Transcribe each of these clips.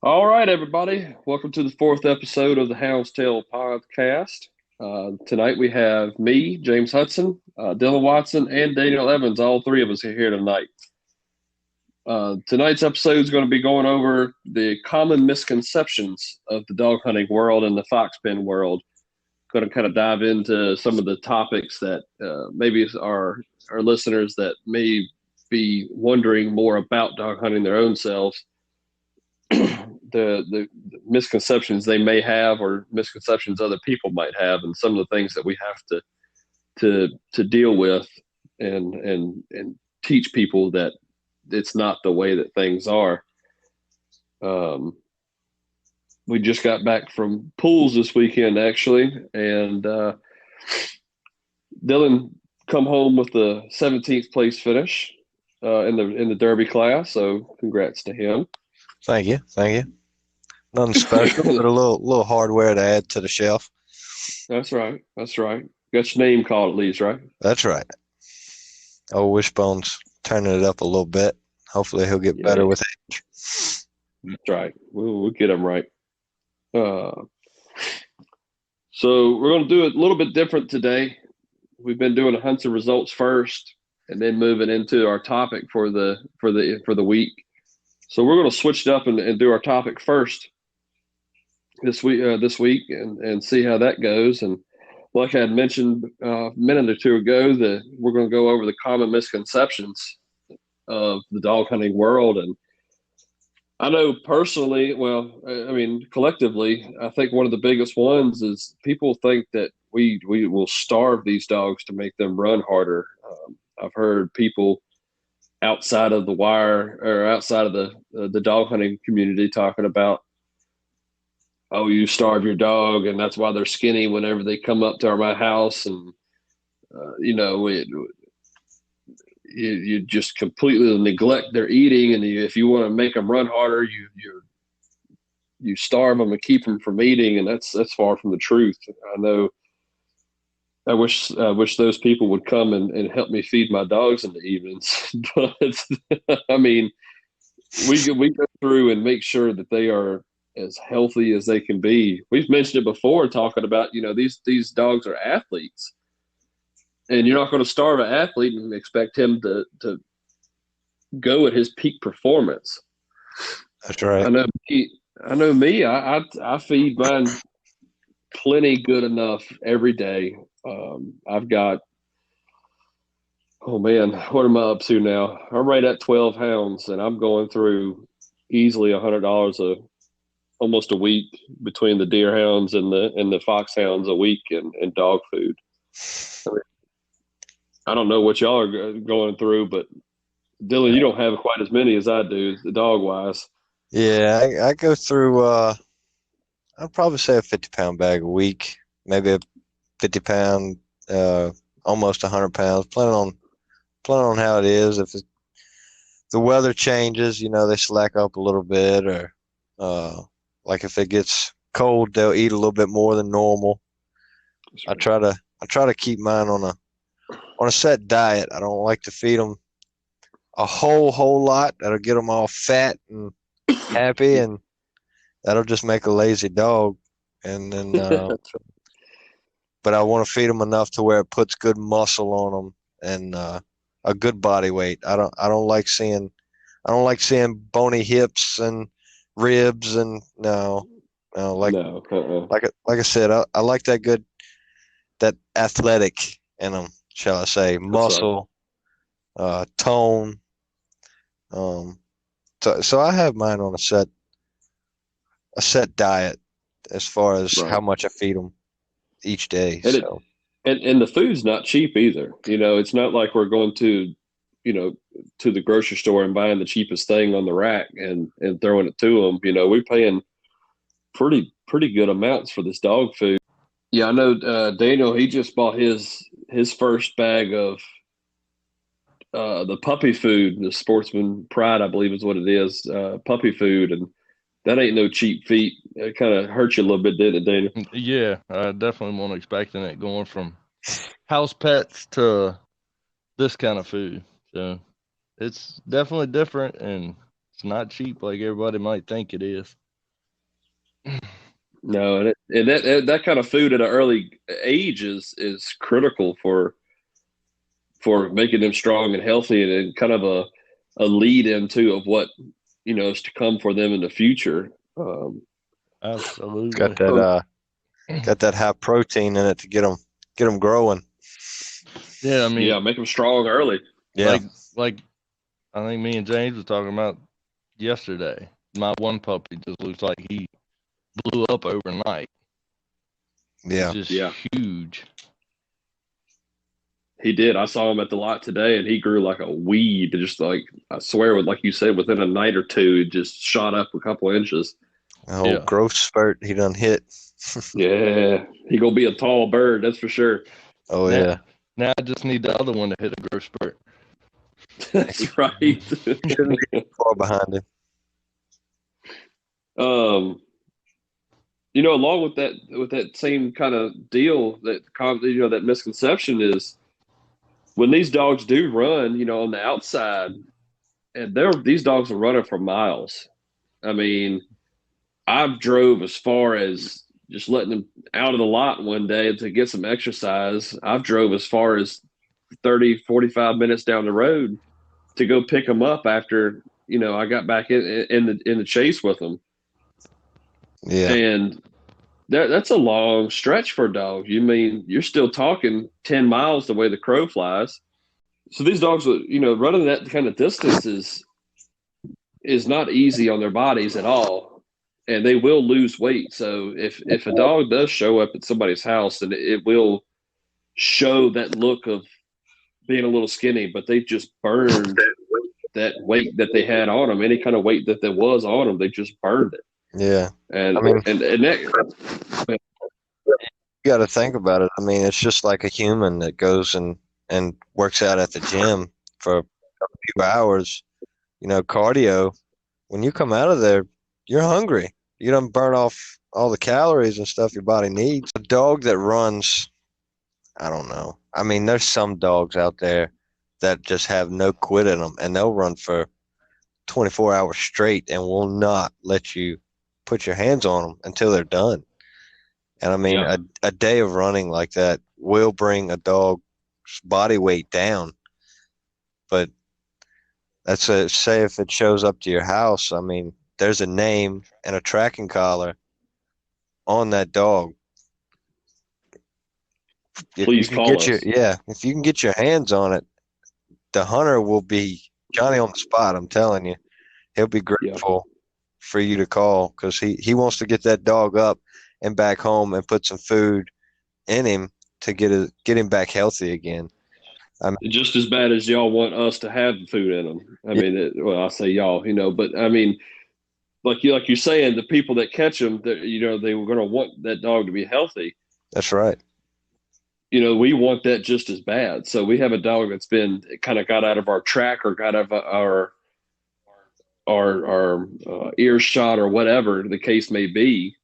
All right, everybody. Welcome to the fourth episode of the Hounds Tales Podcast. Tonight we have me, James Hudson, Dylan Watson, and Daniel Evans. All three of us are here tonight. Tonight's episode is going to be going over the common misconceptions of the dog hunting world and the fox pen world. Going to kind of dive into some of the topics that maybe our listeners that may be wondering more about dog hunting their own selves. The misconceptions they may have or misconceptions other people might have, and some of the things that we have to deal with and teach people that it's not the way that things are. We just got back from pools this weekend actually, and Dylan come home with the 17th place finish in the Derby class, so congrats to him. Thank you. Nothing special, but a little hardware to add to the shelf. That's right. Got your name called at least, right? That's right. Old Wishbone's turning it up a little bit. Hopefully he'll get better with age. That's right. We'll get him right. So we're going to do it a little bit different today. We've been doing the hunts and results first, and then moving into our topic for the week. So we're going to switch it up and do our topic first this week and see how that goes. And like I had mentioned a minute or two ago, we're going to go over the common misconceptions of the dog hunting world. And I know personally, collectively, I think one of the biggest ones is people think that we will starve these dogs to make them run harder. I've heard people outside of the wire or outside of the dog hunting community talking about, oh, you starve your dog and that's why they're skinny whenever they come up to my house. And, you just completely neglect their eating. And if you want to make them run harder, you starve them and keep them from eating. And that's far from the truth. I wish those people would come and help me feed my dogs in the evenings. But I mean, we go through and make sure that they are as healthy as they can be. We've mentioned it before, talking about these dogs are athletes, and you're not going to starve an athlete and expect him to go at his peak performance. That's right. I know me. I feed mine plenty good enough every day. I've got, oh man, what am I up to now? I'm right at 12 hounds, and I'm going through easily $100 almost a week between the deer hounds and the fox hounds a week and dog food. I don't know what y'all are going through, but Dylan, you don't have quite as many as I do, the dog wise. Yeah, I go through, I'd probably say a 50-pound bag a week, maybe a 50-pound, almost 100 pounds, depending on how it is. If the weather changes, they slack up a little bit, or like if it gets cold, they'll eat a little bit more than normal. Right. I try to keep mine on a set diet. I don't like to feed them a whole lot. That'll get them all fat and happy, and that'll just make a lazy dog. And then, but I want to feed them enough to where it puts good muscle on them and a good body weight. I don't like seeing bony hips and ribs and like I said, I like that athletic in them, shall I say, muscle, tone. So I have mine on a set diet as far as how much I feed them each day. And the food's not cheap either. It's not like we're going to the grocery store and buying the cheapest thing on the rack and throwing it to them. We're paying pretty good amounts for this dog food. Yeah, I know Daniel, he just bought his first bag of the puppy food, the Sportsman Pride, I believe is what it is, puppy food. And that ain't no cheap feat. It kind of hurt you a little bit, didn't it, Daniel? Yeah, I definitely wasn't expecting it going from house pets to this kind of food. So it's definitely different, and it's not cheap like everybody might think it is. No, and that kind of food at an early age is critical for making them strong and healthy, and kind of a lead into of what is to come for them in the future. Absolutely. Got that high protein in it to get them growing. Yeah, I mean, make them strong early. Yeah, like I think me and James were talking about yesterday. My one puppy just looks like he blew up overnight. yeah, He's just huge. He did. I saw him at the lot today, and he grew like a weed. Just like, I swear, with like you said, within a night or two, it just shot up a couple inches. a whole growth spurt he done hit. Yeah, he gonna be a tall bird, that's for sure. Oh yeah. Now I just need the other one to hit a growth spurt. That's right. Shouldn't be far behind him. Along with that same kind of deal, that misconception is when these dogs do run, on the outside, and these dogs are running for miles. I mean, I've drove as far as just letting them out of the lot one day to get some exercise. I've drove as far as 30, 45 minutes down the road to go pick them up after, I got back in the chase with them. Yeah. And that's a long stretch for a dog. You mean you're still talking 10 miles the way the crow flies. So these dogs, running that kind of distance is not easy on their bodies at all. And they will lose weight. So if a dog does show up at somebody's house, then it will show that look of being a little skinny, but they just burned that weight that they had on them. Any kind of weight that there was on them, they just burned it. Yeah. And I mean, and that, you got to think about it. I mean, it's just like a human that goes and works out at the gym for a few hours, cardio. When you come out of there, you're hungry. You don't burn off all the calories and stuff your body needs. A dog that runs, I don't know. I mean, there's some dogs out there that just have no quit in them, and they'll run for 24 hours straight and will not let you put your hands on them until they're done. And I mean, a day of running like that will bring a dog's body weight down. But say if it shows up to your house, I mean, there's a name and a tracking collar on that dog. Please call us. If you can get your hands on it, the hunter will be Johnny on the spot. I'm telling you, he'll be grateful for you to call, because he wants to get that dog up and back home and put some food in him to get him back healthy again. I mean, just as bad as y'all want us to have food in them. I mean, I say y'all, but I mean, like you're saying, the people that catch them, they were going to want that dog to be healthy. That's right. We want that just as bad. So we have a dog that's been kind of got out of our track or got out of our earshot or whatever the case may be.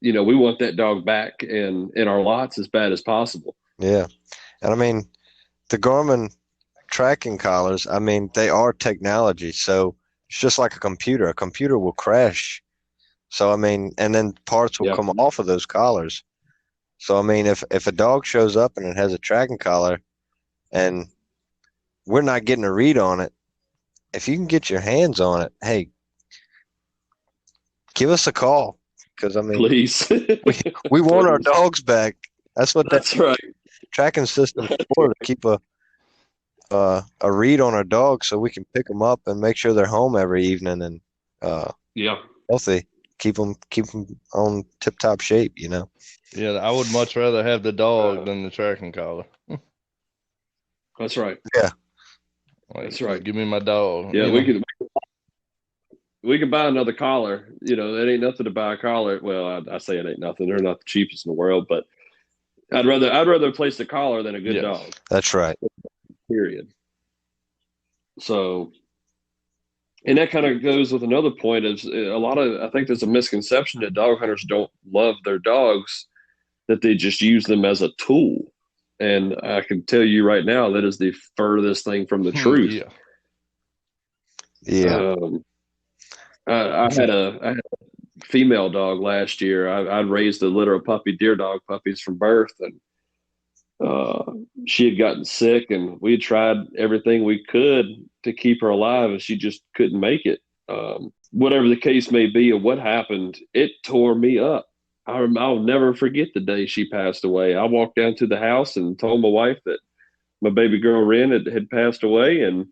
We want that dog back in our lots as bad as possible. Yeah. And I mean, the Garmin tracking collars, I mean, they are technology. So it's just like a computer. A computer will crash. So, I mean, and then parts will come off of those collars. So, I mean, if a dog shows up and it has a tracking collar and we're not getting a read on it, if you can get your hands on it, hey, give us a call. Because, I mean, please, we want our dogs back. That's right. Tracking system for, to keep a read on our dogs so we can pick them up and make sure they're home every evening and healthy. Keep them on tip-top shape, Yeah, I would much rather have the dog than the tracking collar. That's right. Yeah. That's right. Give me my dog. Yeah, we can buy another collar. It ain't nothing to buy a collar. Well, I say it ain't nothing. They're not the cheapest in the world, but I'd rather place the collar than a good dog. That's right. Period. So, and that kind of goes with another point is I think there's a misconception that dog hunters don't love their dogs, that they just use them as a tool. And I can tell you right now, that is the furthest thing from the truth. Yeah. I had a female dog last year. I'd raised a litter of deer dog puppies from birth, and she had gotten sick, and we had tried everything we could to keep her alive, and she just couldn't make it. Whatever the case may be or what happened, it tore me up. I'll never forget the day she passed away. I walked down to the house and told my wife that my baby girl Ren had passed away, and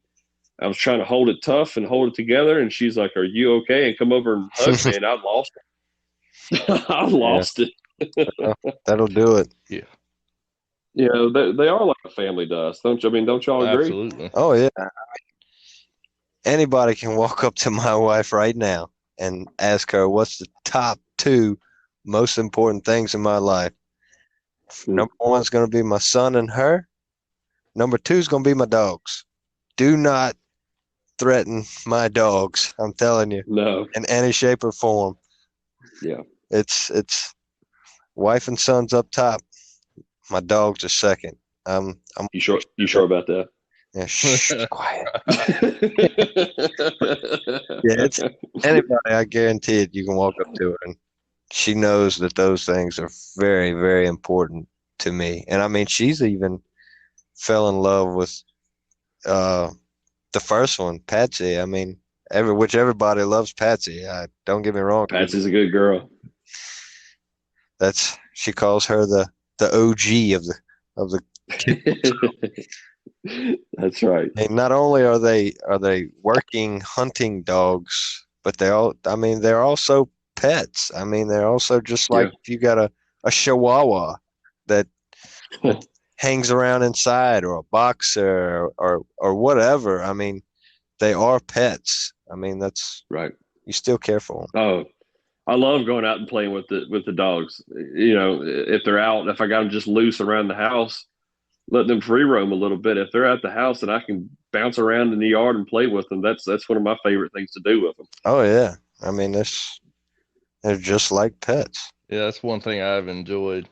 I was trying to hold it tough and hold it together. And she's like, "Are you okay?" And come over and hug me, and I lost it. I lost it. That'll do it. Yeah. You know, they are like a family to us, don't you? I mean, don't y'all agree? Absolutely. Oh, yeah. Anybody can walk up to my wife right now and ask her what's the top 2 most important things in my life. Number 1 is going to be my son and her. Number 2 is going to be my dogs. Do not threaten my dogs. I'm telling you. No. In any shape or form. Yeah. It's wife and sons up top. My dogs are second. You sure about that? Yeah, shh, quiet. Yeah, it's anybody. I guarantee it. You can walk up to her, and she knows that those things are very, very important to me. And I mean, she's even fell in love with the first one, Patsy. I mean, everybody loves Patsy. Don't get me wrong. Patsy's a good girl. She calls her the OG of the That's right. And not only are they working hunting dogs, but they're also pets. I mean, they're also just like if you got a Chihuahua that hangs around inside, or a boxer, or whatever. I mean, they are pets. I mean, that's right. You still care for them. Oh, I love going out and playing with the dogs. You know, if they're out, if I got them just loose around the house, letting them free roam a little bit. If they're at the house and I can bounce around in the yard and play with them, that's one of my favorite things to do with them. Oh yeah, I mean they're just like pets. Yeah, that's one thing I've enjoyed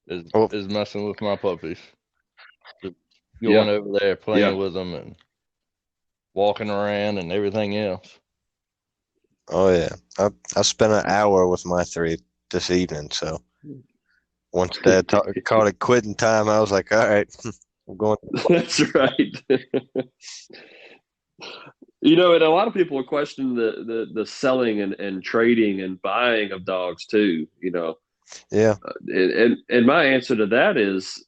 is messing with my puppies. Just going over there, playing with them, and walking around and everything else. Oh yeah, I spent an hour with my 3 this evening. So once Dad called it quitting time, I was like, all right, I'm going. That's right. You know, and a lot of people are questioning the selling and trading and buying of dogs too. You know. Yeah. And my answer to that is,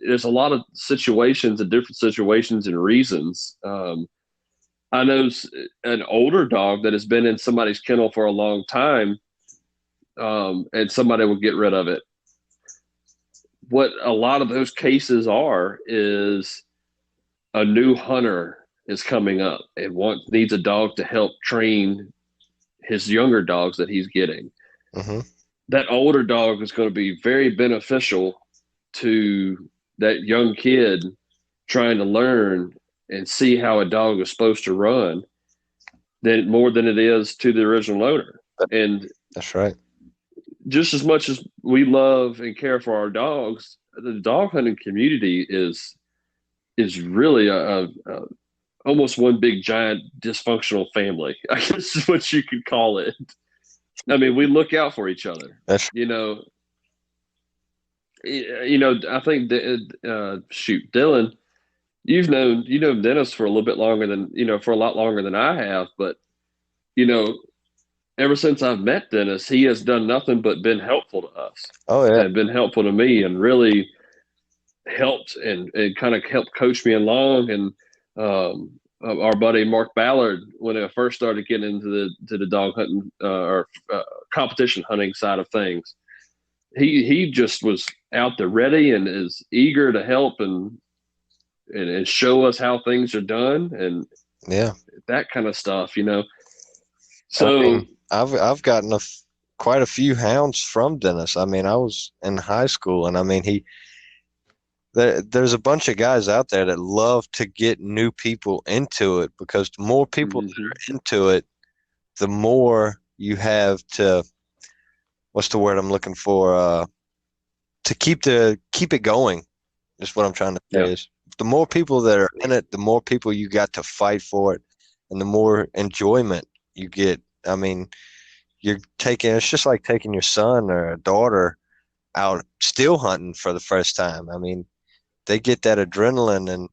there's a lot of situations and different situations and reasons. I know an older dog that has been in somebody's kennel for a long time, and somebody will get rid of it. What a lot of those cases are is a new hunter is coming up and needs a dog to help train his younger dogs that he's getting. Mm-hmm. That older dog is going to be very beneficial to that young kid trying to learn and see how a dog is supposed to run more than it is to the original owner. And that's right. Just as much as we love and care for our dogs, the dog hunting community is really a almost one big giant dysfunctional family, I guess is what you could call it. I mean, we look out for each other. You know, I think Dylan, you've known Dennis for a little bit longer than, for a lot longer than I have, but ever since I've met Dennis, he has done nothing but been helpful to us. Oh yeah, and been helpful to me, and really helped and kind of helped coach me along. And our buddy Mark Ballard, when I first started getting into the dog hunting or competition hunting side of things, he just was out there ready and is eager to help and show us how things are done and that kind of stuff, So I mean, I've gotten quite a few hounds from Dennis. I mean, I was in high school, and I mean there's a bunch of guys out there that love to get new people into it, because the more people that are into it, the more you have to, what's the word I'm looking for? To keep it going is what I'm trying to say. Is the more people that are in it, the more people you got to fight for it, and the more enjoyment you get. I mean, it's just like taking your son or a daughter out still hunting for the first time. I mean, they get that adrenaline and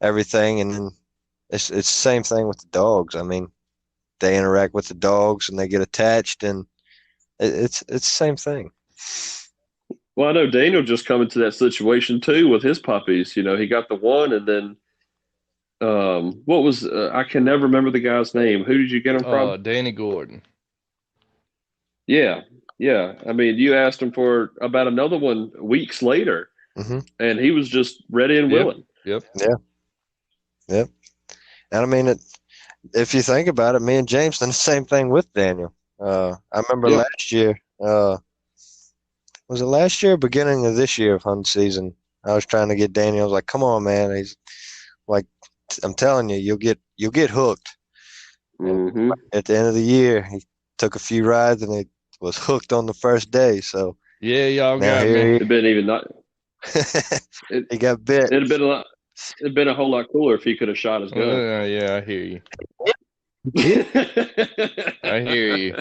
everything, and then it's the same thing with the dogs. I mean, they interact with the dogs and they get attached, and it's the same thing. Well, I know Daniel just come into that situation too with his puppies. You know, he got the one, and then what was I can never remember the guy's name. Who did you get him from? Danny Gordon. Yeah, yeah. I mean, you asked him for about another one weeks later, and he was just ready and willing. Yep. Yeah. And I mean, if you think about it, me and James done the same thing with Daniel. I remember last year. Was it last year or beginning of this year of hunting season? I was trying to get Daniel. I was like, "Come on, man!" He's like, "I'm telling you, you'll get hooked." Mm-hmm. At the end of the year, he took a few rides and he was hooked on the first day. So yeah, y'all got me. It'd been even not. He got bit. It'd been a whole lot cooler if he could have shot his gun. Yeah, I hear you. I hear you.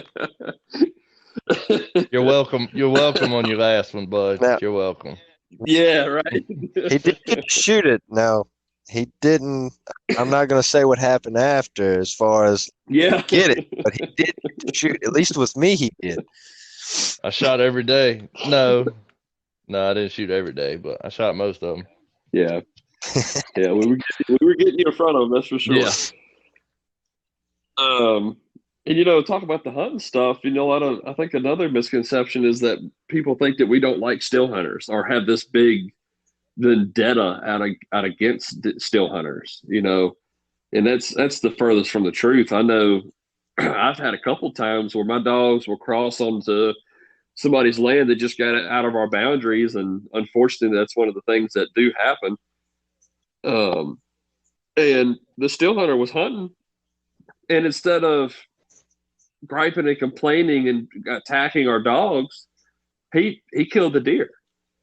You're welcome. You're welcome on your last one, bud. Now, you're welcome. Yeah, right. He did get to shoot it. Now, he didn't. I'm not going to say what happened after as far as get it, but he did get to shoot. At least with me, he did. I shot every day. No, I didn't shoot every day, but I shot most of them. Yeah. Yeah, we were getting you in front of them, that's for sure. Yeah. And talk about the hunting stuff. I think another misconception is that people think that we don't like still hunters or have this big vendetta out against still hunters. And that's the furthest from the truth. I know I've had a couple times where my dogs will cross onto somebody's land that just got out of our boundaries, and unfortunately, that's one of the things that do happen. And the still hunter was hunting, and instead of griping and complaining and attacking our dogs, he killed the deer.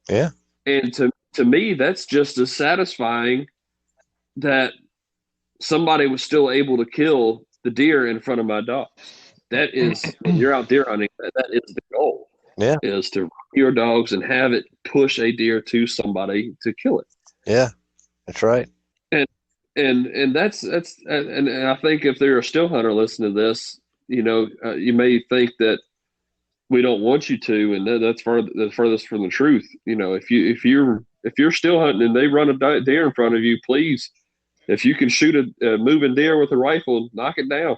Yeah. And to me, that's just as satisfying that somebody was still able to kill the deer in front of my dog. That is, when you're out deer hunting, that is the goal. Yeah. Is to run your dogs and have it push a deer to somebody to kill it. Yeah, that's right. And that's and I think if they're a still hunter listening to this, you may think that we don't want you to, and that's the furthest from the truth. If you're still hunting and they run a deer in front of you, please, if you can shoot a moving deer with a rifle, knock it down.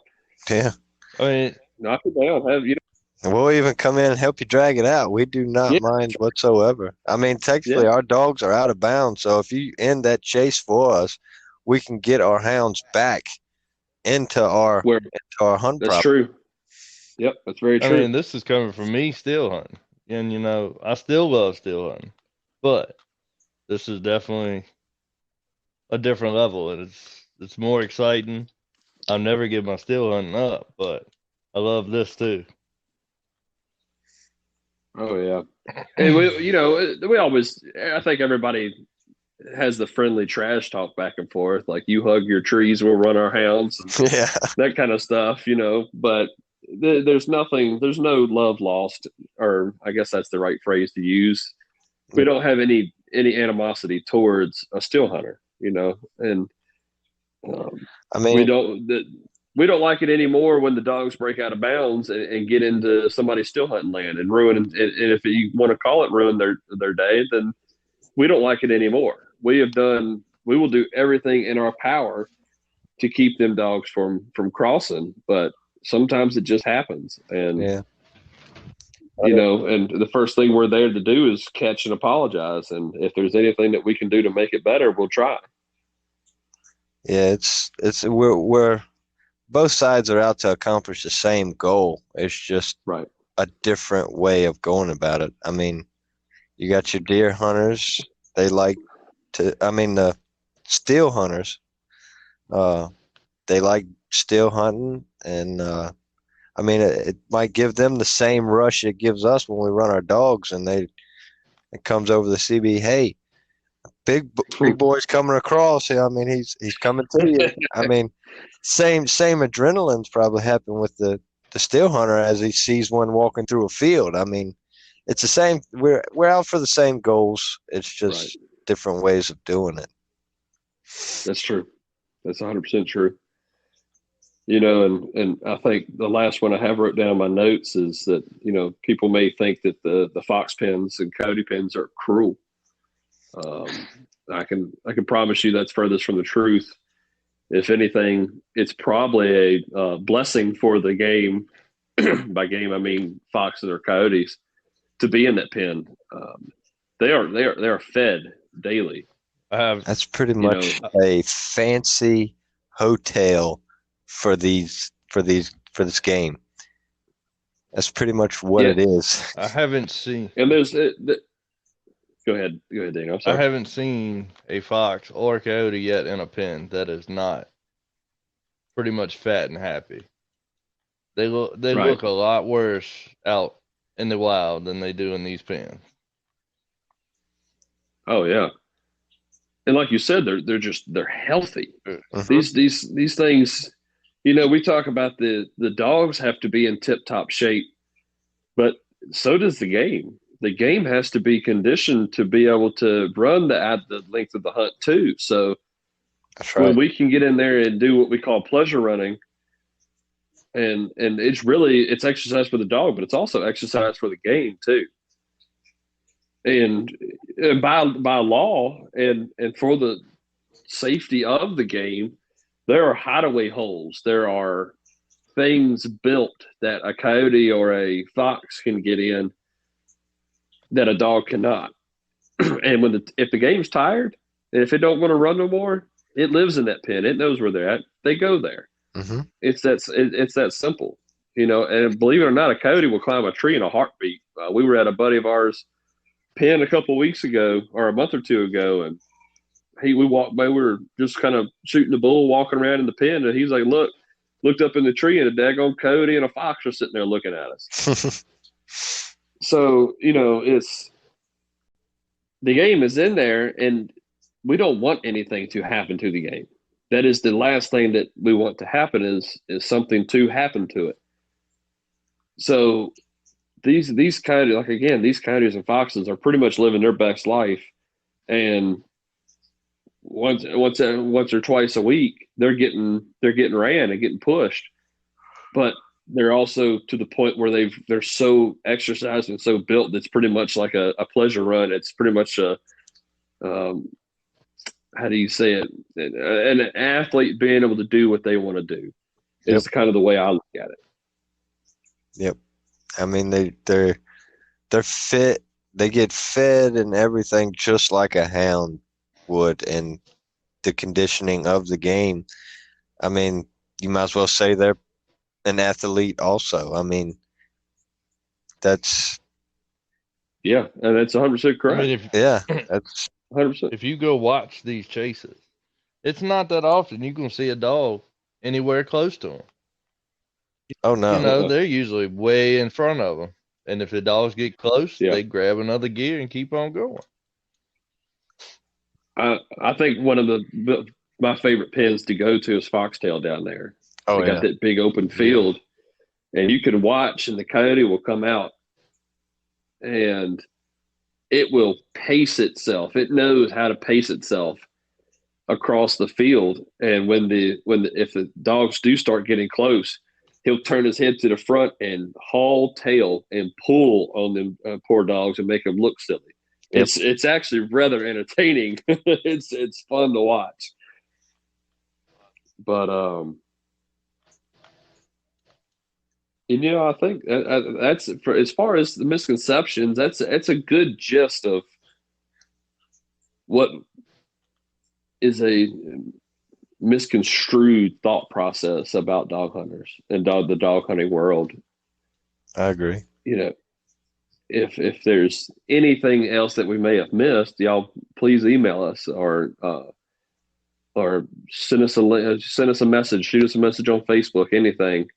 Yeah, I mean, knock it down. We'll even come in and help you drag it out. We do not mind whatsoever. I mean, technically, our dogs are out of bounds, so if you end that chase for us, we can get our hounds back into our hunt. That's true. Yep, that's very true. I mean, this is coming from me still hunting, and I still love still hunting, but this is definitely a different level, and it's more exciting. I'll never give my still hunting up, but I love this too. Oh yeah, and we always. I think everybody has the friendly trash talk back and forth, like you hug your trees, we'll run our hounds, that kind of stuff, But there's no love lost, or I guess that's the right phrase to use. We don't have any animosity towards a still hunter, and I mean, we don't like it anymore when the dogs break out of bounds and get into somebody's still hunting land and ruin. And if you want to call it ruin their day, then we don't like it anymore. We will do everything in our power to keep them dogs from crossing, but sometimes it just happens. And, and the first thing we're there to do is catch and apologize. And if there's anything that we can do to make it better, we'll try. Yeah, we're both sides are out to accomplish the same goal. It's just a different way of going about it. I mean, you got your deer hunters. They like the still hunters. They like still hunting, and I mean, it might give them the same rush it gives us when we run our dogs, and it comes over the CB. Hey, big boy's coming across. I mean, he's coming to you. I mean, same adrenaline's probably happened with the the still hunter as he sees one walking through a field. I mean, it's the same. We're out for the same goals. It's just different ways of doing it. That's true. That's 100% true. You know, and I think the last one I have wrote down in my notes is that, you know, people may think that the fox pens and coyote pens are cruel. I can promise you that's furthest from the truth. If anything, it's probably a blessing for the game. By game, I mean foxes or coyotes to be in that pen. They are fed daily. That's pretty much a fancy hotel for this game. That's pretty much what it is. I haven't seen. And go ahead, Daniel. I'm sorry. I haven't seen a fox or a coyote yet in a pen that is not pretty much fat and happy. They look a lot worse out in the wild than they do in these pens. Oh yeah. And like you said, they're healthy. Mm-hmm. These things, you know, we talk about the dogs have to be in tip top shape, but so does the game. The game has to be conditioned to be able to run the length of the hunt too. So that's right. When we can get in there and do what we call pleasure running, and it's exercise for the dog, but it's also exercise for the game too. And by law and for the safety of the game, there are hideaway holes. There are things built that a coyote or a fox can get in that a dog cannot. And if the game's tired, and if it don't want to run no more, it lives in that pen. It knows where they're at. They go there. Mm-hmm. It's that simple, you know. And believe it or not, a coyote will climb a tree in a heartbeat. We were at a buddy of ours pen a couple of weeks ago or a month or two ago, and we walked by. We were just kind of shooting the bull, walking around in the pen, and he's like, looked up in the tree, and a daggone coyote and a fox are sitting there looking at us. So, you know, the game is in there, and we don't want anything to happen to the game. That is the last thing that we want to happen is something to happen to it. So these coyotes and foxes are pretty much living their best life, and once or twice a week they're getting ran and getting pushed, but they're also to the point where they're so exercised and so built that's pretty much like a pleasure run. It's pretty much a how do you say it? An athlete being able to do what they want to do. It's kind of the way I look at it. Yep. I mean, they're fit. They get fed and everything just like a hound would, and the conditioning of the game. I mean, you might as well say they're an athlete also. I mean, that's and that's 100% correct. I mean, that's 100%. If you go watch these chases, it's not that often you can see a dog anywhere close to them. Oh no! You know, they're usually way in front of them, and if the dogs get close, they grab another gear and keep on going. I think one of my favorite pens to go to is Foxtail down there. Oh, they got that big open field, and you can watch, and the coyote will come out, and it will pace itself. It knows how to pace itself across the field, and if the dogs do start getting close, he'll turn his head to the front and haul tail and pull on them poor dogs and make them look silly. Yep. It's actually rather entertaining. it's fun to watch. But you know, I think that's for as far as the misconceptions. That's a good gist of what is a misconstrued thought process about dog hunters and the dog hunting world. I agree. You know, if there's anything else that we may have missed, y'all please email us or send us a message, shoot us a message on Facebook, anything.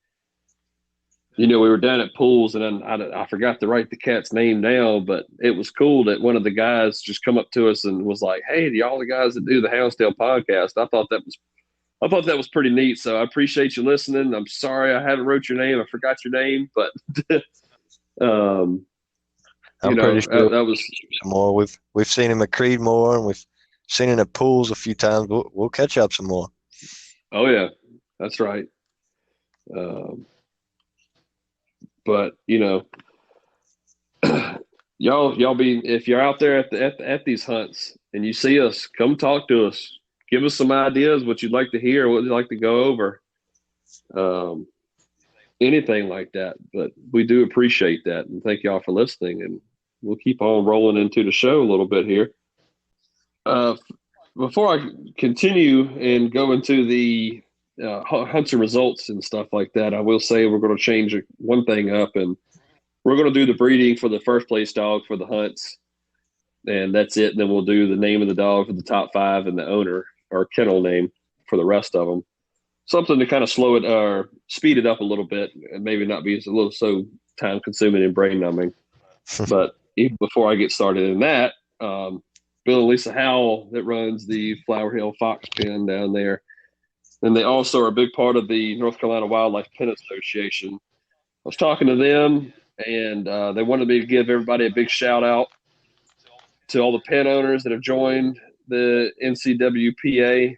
You know, we were down at pools, and I forgot to write the cat's name down, but it was cool that one of the guys just come up to us and was like, "Hey, y'all the guys that do the Hounds Tales podcast." I thought that was I thought that was pretty neat. So I appreciate you listening. I'm sorry I haven't wrote your name. I forgot your name, but I'm pretty sure that was some more. We've seen him at Creedmoor, and we've seen him at pools a few times. We'll catch up some more. Oh yeah, that's right. But y'all be, if you're out there at these hunts and you see us, come talk to us. Give us some ideas what you'd like to hear, what you'd like to go over, anything like that. But we do appreciate that, and thank y'all for listening. And we'll keep on rolling into the show a little bit here. Before I continue and go into the hunts and results and stuff like that, I will say we're going to change one thing up, and we're going to do the breeding for the first place dog for the hunts, and that's it. And then we'll do the name of the dog for the top 5 and the owner or kennel name for the rest of them. Something to kind of slow it or speed it up a little bit, and maybe not be a little so time consuming and brain numbing. But even before I get started in that, Bill and Lisa Howell that runs the Flower Hill Fox Pen down there, and they also are a big part of the North Carolina Wildlife Pen Association. I was talking to them, and they wanted me to give everybody a big shout out to all the pen owners that have joined the NCWPA,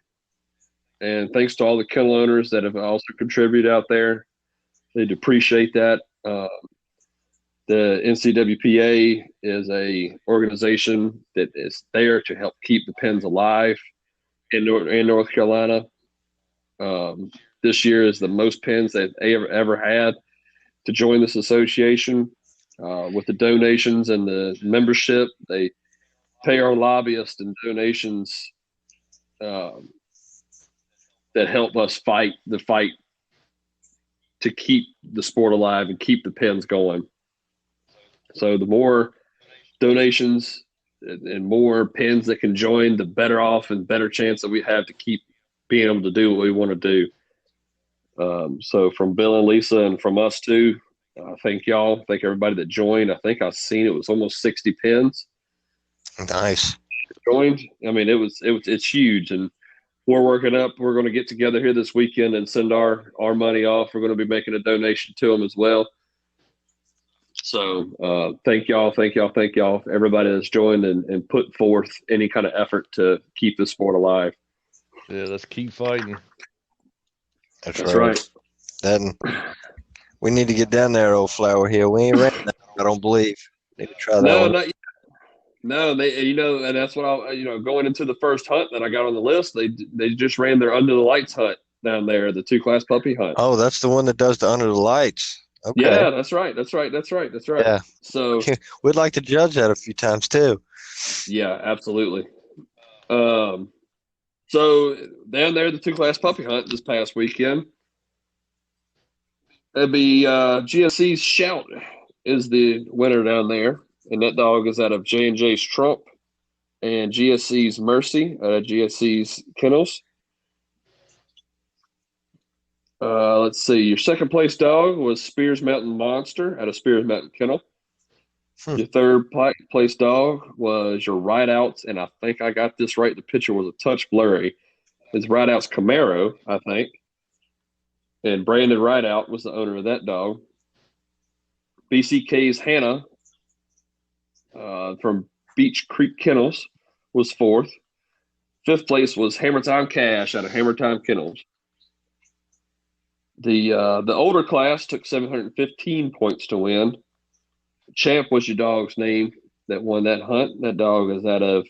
and thanks to all the kennel owners that have also contributed out there. They'd appreciate that. The NCWPA is a organization that is there to help keep the pens alive in North Carolina. This year is the most pens they've ever had to join this association. With the donations and the membership, they pay our lobbyists and donations that help us fight the fight to keep the sport alive and keep the pens going. So the more donations and more pens that can join, the better off and better chance that we have to keep being able to do what we want to do. So from Bill and Lisa and from us too, thank y'all. Thank everybody that joined. I think I've seen it was almost 60 pens. Nice. Joined. I mean, it's huge, and we're working up. We're going to get together here this weekend and send our money off. We're going to be making a donation to them as well. So thank y'all, everybody that's joined and put forth any kind of effort to keep this sport alive. Yeah, let's keep fighting. That's right. Then we need to get down there, old Flower Hill. We ain't ran that, I don't believe. Need to try that one. Not yet. No, they, and that's what going into the first hunt that I got on the list, they just ran their under the lights hunt down there, the 2-class puppy hunt. Oh, that's the one that does the under the lights. Okay. Yeah, that's right. Yeah. So we'd like to judge that a few times too. Yeah, absolutely. So down there, the 2-class puppy hunt this past weekend, it'd be GSC's Shout is the winner down there, and that dog is out of J&J's Trump and GSC's Mercy out of GSC's Kennels. Let's see. Your second place dog was Spears Mountain Monster out of Spears Mountain Kennel. Your third place dog was your Rideouts, and I think I got this right. The picture was a touch blurry. It's Rideouts Camaro, I think. And Brandon Rideout was the owner of that dog. BCK's Hannah from Beach Creek Kennels was fourth. Fifth place was Hammer Time Cash out of Hammer Time Kennels. The older class took 715 points to win. Champ was your dog's name that won that hunt. That dog is out of,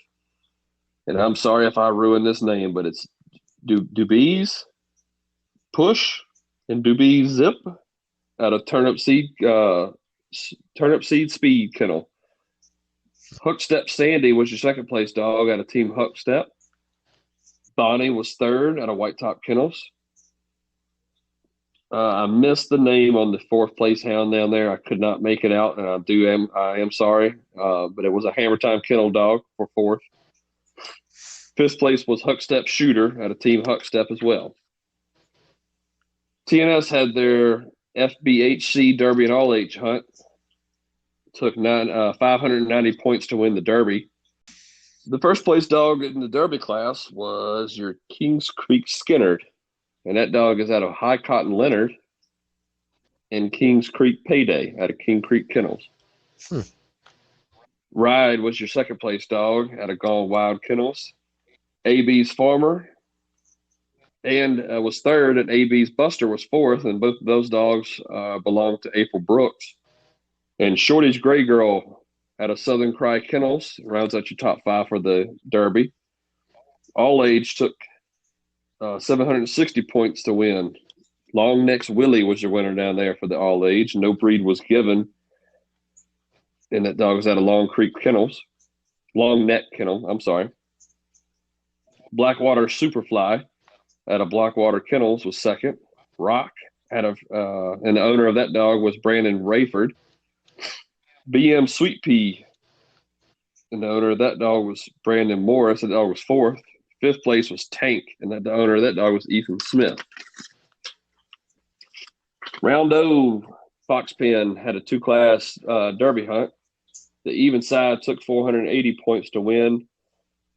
and I'm sorry if I ruined this name, but it's Dubies Push and Dubies Zip out of Turnip Seed Speed Kennel. Hookstep Sandy was your second place dog out of Team Hookstep. Bonnie was third out of White Top Kennels. I missed the name on the fourth place hound down there. I could not make it out, and I am sorry. But it was a Hammer Time Kennel dog for fourth. Fifth place was Huckstep Shooter out of Team Huckstep as well. TNS had their FBHC Derby and All Age hunt. Took 590 points to win the Derby. The first place dog in the Derby class was your Kings Creek Skinnerd and that dog is out of High Cotton Leonard and Kings Creek Payday out of King Creek Kennels. Ride was your second place dog out of Gone Wild Kennels. AB's Farmer and was third, and AB's Buster was fourth, and both of those dogs belong to April Brooks. And Shorty's Gray Girl out of Southern Cry Kennels rounds out your top 5 for the Derby. All Age took 760 points to win. Long Neck's Willie was your winner down there for the All Age. No breed was given, and that dog was out of Long Neck Kennel, I'm sorry. Blackwater Superfly out of Blackwater Kennels was second. Rock out of, and the owner of that dog was Brandon Rayford. BM Sweet Pea, and the owner of that dog was Brandon Morris. That dog was fourth. Fifth place was Tank, and the owner of that dog was Ethan Smith. Round O, Fox Pen had a 2-class Derby hunt. The even side took 480 points to win.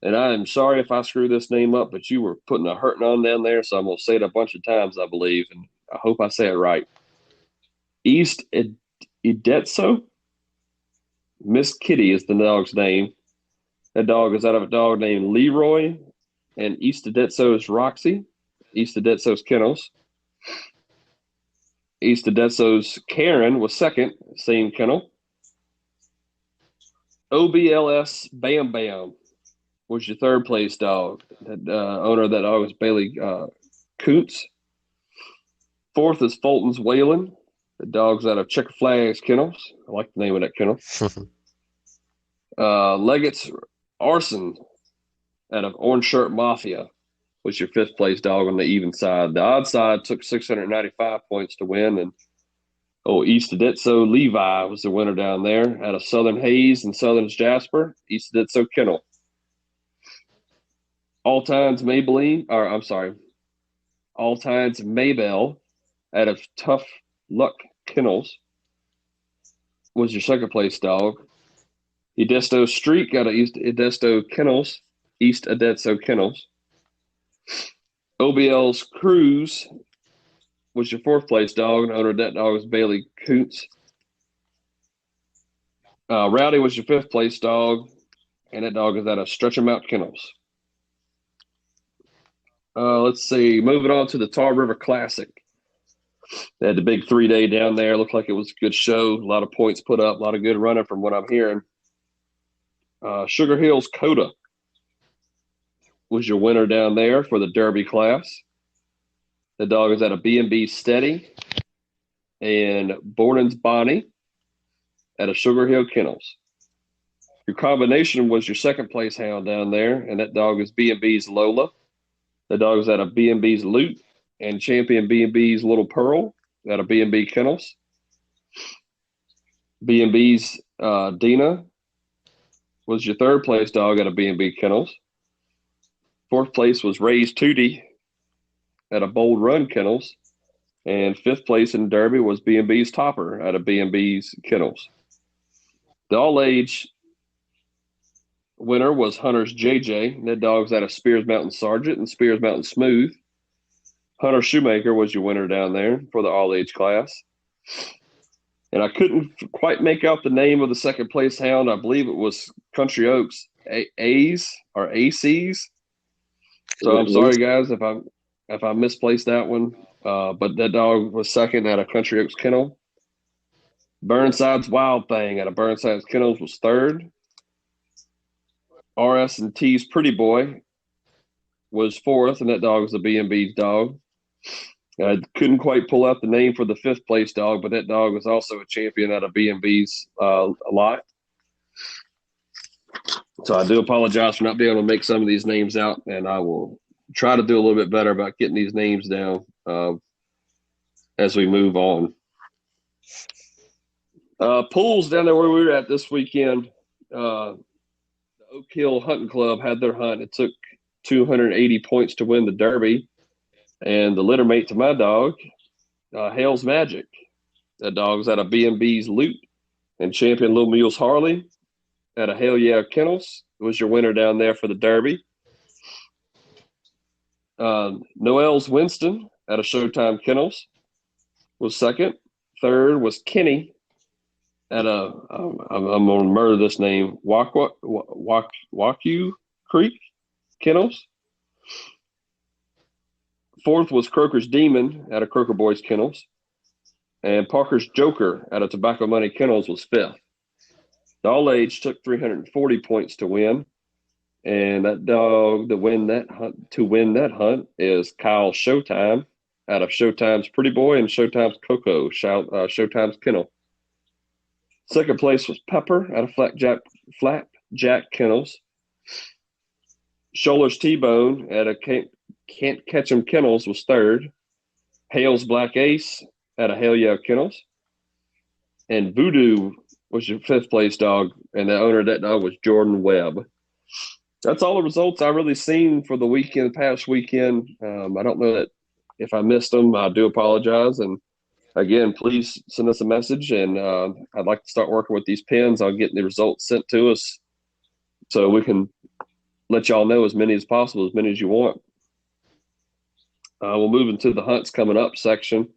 And I am sorry if I screw this name up, but you were putting a hurting on down there, so I'm going to say it a bunch of times, I believe, and I hope I say it right. East Edetso. Miss Kitty is the dog's name. That dog is out of a dog named Leroy, and East Edetso's Roxy. East Edetso's Kennels. East Edetso's Karen was second, same kennel. OBLS Bam Bam was your third place dog. The owner of that dog was Bailey Koontz. Fourth is Fulton's Whalen. The dog's out of Checker Flags Kennels. I like the name of that kennel. Leggett's Arson out of Orange Shirt Mafia was your fifth place dog on the even side. The odd side took 695 points to win, and East Edetso Levi was the winner down there out of Southern Hayes and Southern's Jasper. East Edetso Kennel. All Times Maybell out of Tough Luck Kennels was your second place dog. Edesto Streak out of East Edetso Kennels. OBL's Cruise was your fourth place dog, and owner of that dog was Bailey Koontz. Rowdy was your fifth place dog, and that dog is out of Stretch 'em Out Kennels. Let's see. Moving on to the Tar River Classic. They had the big 3-day down there. Looked like it was a good show. A lot of points put up. A lot of good running from what I'm hearing. Sugar Hills Coda was your winner down there for the Derby class. The dog is out of B&B Steady. And Borden's Bonnie out of Sugar Hill Kennels. Your combination was your second place hound down there, and that dog is B&B's Lola. The dog is out of B&B's Loot and champion B&B's Little Pearl out of B&B Kennels. B&B's Dina was your third place dog out of B&B Kennels. Fourth place was Ray's Tootie out of Bold Run Kennels. And fifth place in Derby was B&B's Topper out of B&B's Kennels. The all-age winner was Hunter's JJ. That dog's out of Spears Mountain Sergeant and Spears Mountain Smooth. Hunter Shoemaker was your winner down there for the all-age class. And I couldn't quite make out the name of the second place hound. I believe it was Country Oaks A's or ACs. So I'm sorry, guys, if I misplaced that one. But that dog was second out of Country Oaks Kennel. Burnside's Wild Thing out of Burnside's Kennels was third. RS&T's Pretty Boy was fourth, and that dog was a B&B's dog. I couldn't quite pull out the name for the fifth place dog, but that dog was also a champion out of B&B's lot. So I do apologize for not being able to make some of these names out, and I will try to do a little bit better about getting these names down as we move on. Pools down there where we were at this weekend, the Oak Hill Hunting Club had their hunt. It took 280 points to win the Derby. And the litter mate to my dog, Hale's Magic. That dog's out of B&B's Loot and champion Little Mules Harley out of Hale Yeah Kennels. It was your winner down there for the Derby. Noel's Winston out of Showtime Kennels was second. Third was Kenny at I'm going to murder this name, Waku Creek Kennels. Fourth was Croker's Demon out of Croker Boys Kennels. And Parker's Joker out of Tobacco Money Kennels was fifth. The All Age took 340 points to win. And that dog to win that hunt is Kyle Showtime out of Showtime's Pretty Boy and Showtime's Coco, Showtime's Kennel. Second place was Pepper out of Flapjack Kennels. Scholar's T-Bone out of Can't Catch 'em Kennels was third. Hale's Black Ace out of Hale Yeah Kennels. And Voodoo was your fifth place dog, and the owner of that dog was Jordan Webb. That's all the results I really seen for the past weekend. I don't know that if I missed them, I do apologize. And again, please send us a message. And I'd like to start working with these pins. I'll get the results sent to us so we can let y'all know as many as possible, as many as you want. We'll move into the hunts coming up section.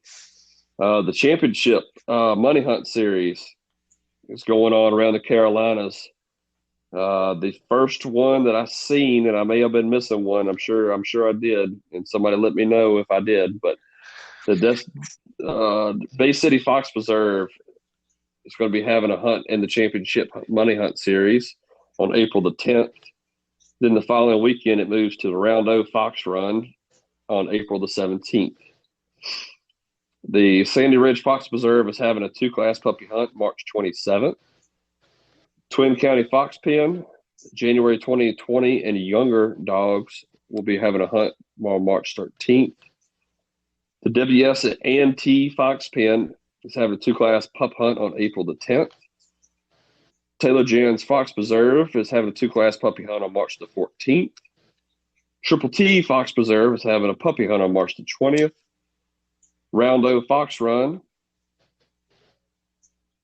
The championship money hunt series is going on around the Carolinas. The first one that I seen, and I may have been missing one. I'm sure I did, and somebody let me know if I did. But the Bay City Fox Preserve is going to be having a hunt in the championship money hunt series on April the 10th. Then the following weekend, it moves to the Round O Fox Run on April the 17th. The Sandy Ridge Fox Preserve is having a 2-class puppy hunt March 27th. Twin County Fox Pen, January 2020, and younger dogs will be having a hunt on March 13th. The WS at A&T Fox Pen is having a 2-class pup hunt on April the 10th. Taylor Jan's Fox Preserve is having a 2-class puppy hunt on March the 14th. Triple T Fox Preserve is having a puppy hunt on March the 20th. Round O Fox Run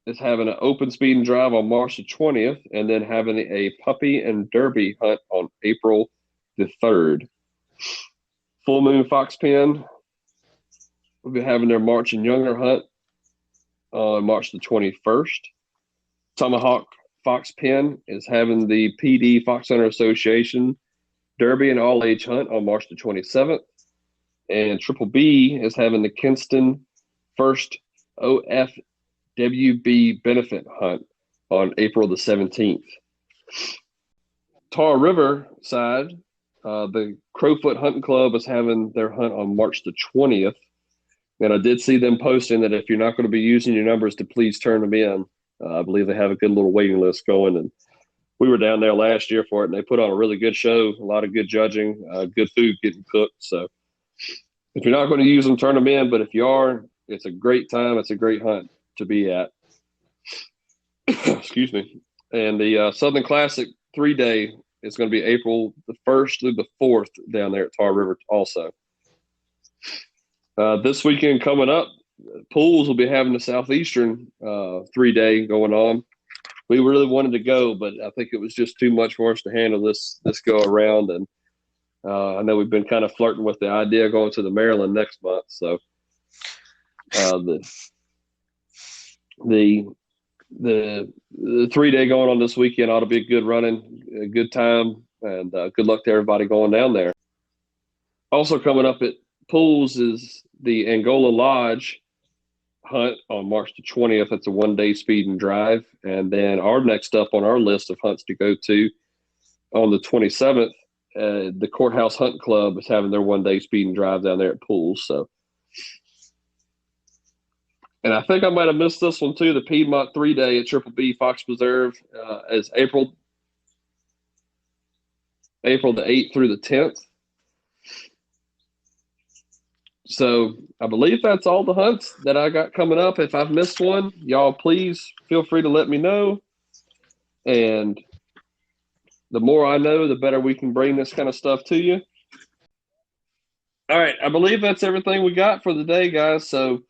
is having an open speed and drive on March the 20th, and then having a puppy and derby hunt on April the 3rd. Full Moon Fox Pen will be having their March and Younger hunt on March the 21st. Tomahawk Fox Pen is having the PD Fox Hunter Association Derby and All Age hunt on March the 27th. And Triple B is having the Kinston First OFWB benefit hunt on April the 17th. Tar River side, the Crowfoot Hunting Club is having their hunt on March the 20th. And I did see them posting that if you're not going to be using your numbers, to please turn them in. I believe they have a good little waiting list going. And we were down there last year for it, and they put on a really good show, a lot of good judging, good food getting cooked. So if you're not going to use them, turn them in. But if you are, it's a great time. It's a great hunt to be at. Excuse me. And the Southern Classic 3-day is going to be April the 1st through the 4th down there at Tar River also. This weekend coming up, Pools will be having the Southeastern 3-day going on. We really wanted to go, but I think it was just too much for us to handle this go around. And I know we've been kind of flirting with the idea of going to the Maryland next month. So the 3-day going on this weekend ought to be a good running, a good time, and good luck to everybody going down there. Also coming up at Pools is the Angola Lodge hunt on March the 20th. That's a 1-day speed and drive. And then our next up on our list of hunts to go to on the 27th, the Courthouse Hunt Club is having their 1-day speed and drive down there at Pools. So, and I think I might have missed this one too. The Piedmont 3-day at Triple B Fox Preserve is April the 8th through the 10th. So I believe that's all the hunts that I got coming up. If I've missed one, y'all please feel free to let me know. And the more I know, the better we can bring this kind of stuff to you. All right, I believe that's everything we got for the day, guys. So I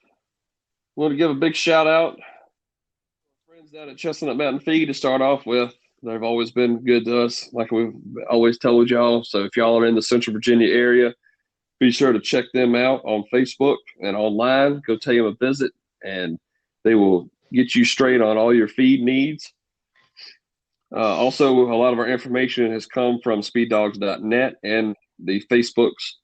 want to give a big shout out to our friends down at Chestnut Mountain Feed to start off with. They've always been good to us, like we've always told y'all. So if y'all are in the Central Virginia area, be sure to check them out on Facebook and online. Go pay them a visit, and they will get you straight on all your feed needs. Also, a lot of our information has come from speeddogs.net and the Facebook's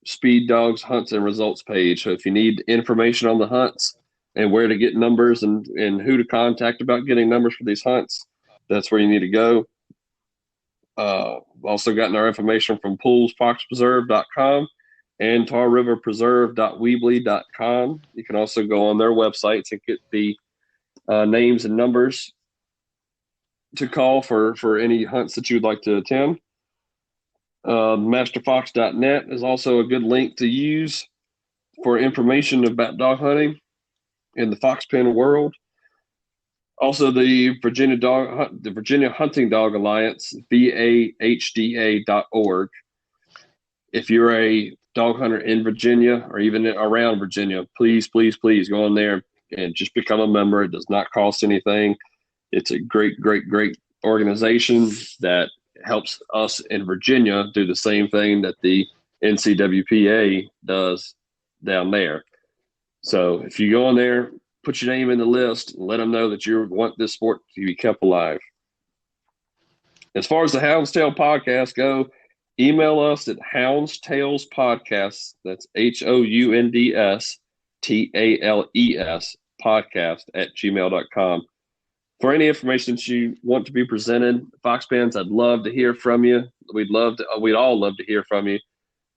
Speed Dogs Hunts and Results page. So if you need information on the hunts and where to get numbers and who to contact about getting numbers for these hunts, that's where you need to go. Also gotten our information from poolsfoxpreserve.com and tarriverpreserve.weebly.com. You can also go on their websites and get the names and numbers to call for any hunts that you'd like to attend. Masterfox.net is also a good link to use for information about dog hunting in the fox pen world. Also, the Virginia Hunting Dog Alliance, VAHDA.org. If you're a dog hunter in Virginia or even around Virginia, please, please, please go on there and just become a member. It does not cost anything. It's a great, great, great organization that helps us in Virginia do the same thing that the NCWPA does down there. So if you go on there, put your name in the list, and let them know that you want this sport to be kept alive. As far as the Hounds Tale Podcast go, email us at Hounds Tales Podcast. That's HOUNDSTALES podcast at gmail.com. For any information that you want to be presented, Fox fans, I'd love to hear from you. We'd all love to hear from you,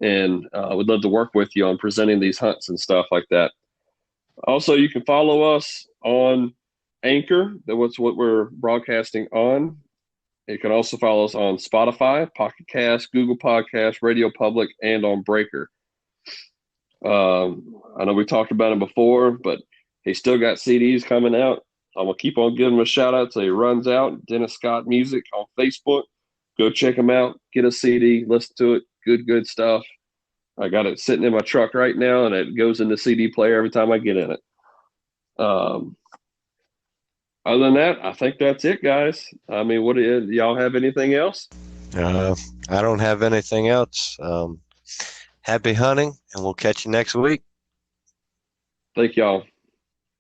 and we'd love to work with you on presenting these hunts and stuff like that. Also, you can follow us on Anchor. That's what we're broadcasting on. You can also follow us on Spotify, Pocket Cast, Google Podcasts, Radio Public, and on Breaker. I know we talked about him before, but he's still got CDs coming out. I'm going to keep on giving him a shout-out till he runs out. Dennis Scott Music on Facebook. Go check him out. Get a CD. Listen to it. Good stuff. I got it sitting in my truck right now, and it goes in the CD player every time I get in it. Other than that, I think that's it, guys. I mean, do y'all have anything else? I don't have anything else. Happy hunting, and we'll catch you next week. Thank y'all.